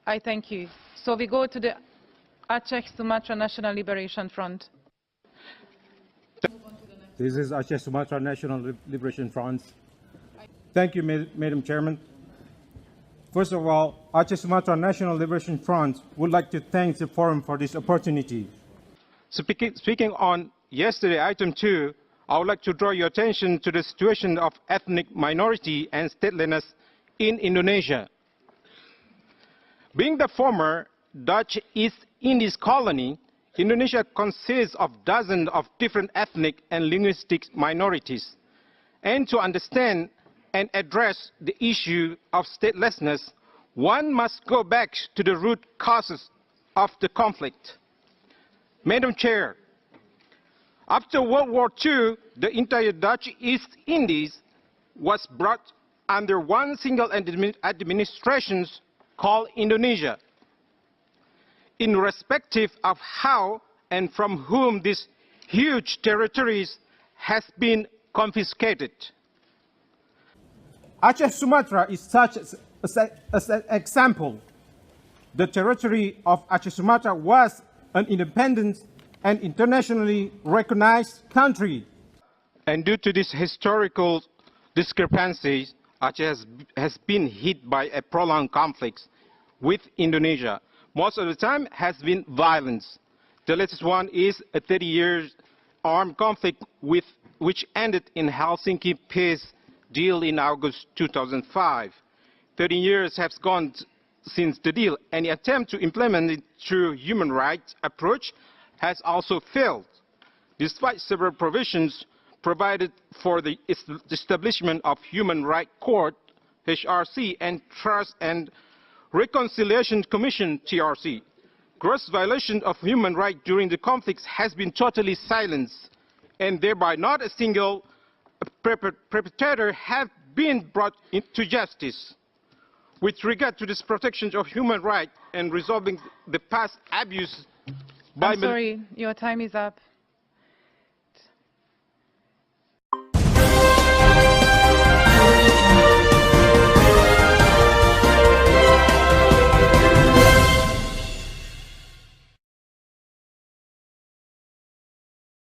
I thank you. So we go to the Acheh-Sumatra National Liberation Front. This is Acheh-Sumatra National Liberation Front. Thank you, Madam Chairman. First of all, Acheh-Sumatra National Liberation Front would like to thank the forum for this opportunity. Speaking on yesterday, item 2, I would like to draw your attention to the situation of ethnic minority and statelessness in Indonesia. Being the former Dutch East Indies colony, Indonesia consists of dozens of different ethnic and linguistic minorities. And to understand and address the issue of statelessness, one must go back to the root causes of the conflict. Madam Chair, after World War II, the entire Dutch East Indies was brought under one single administration called Indonesia. Irrespective of how and from whom these huge territories has been confiscated. Acheh-Sumatra is such an example. The territory of Acheh-Sumatra was an independent and internationally recognized country. And due to these historical discrepancies, Aceh has been hit by a prolonged conflict with Indonesia. Most of the time has been violence. The latest one is a 30-year armed conflict which ended in Helsinki peace deal in August 2005. 30 years have gone since the deal. Any attempt to implement it through human rights approach has also failed, despite several provisions provided for the establishment of Human Rights Court, HRC, and Trust and Reconciliation Commission, TRC. Gross violation of human rights during the conflicts has been totally silenced, and thereby not a single perpetrator have been brought into justice. With regard to this protection of human rights and resolving the past abuse by... I'm sorry, your time is up.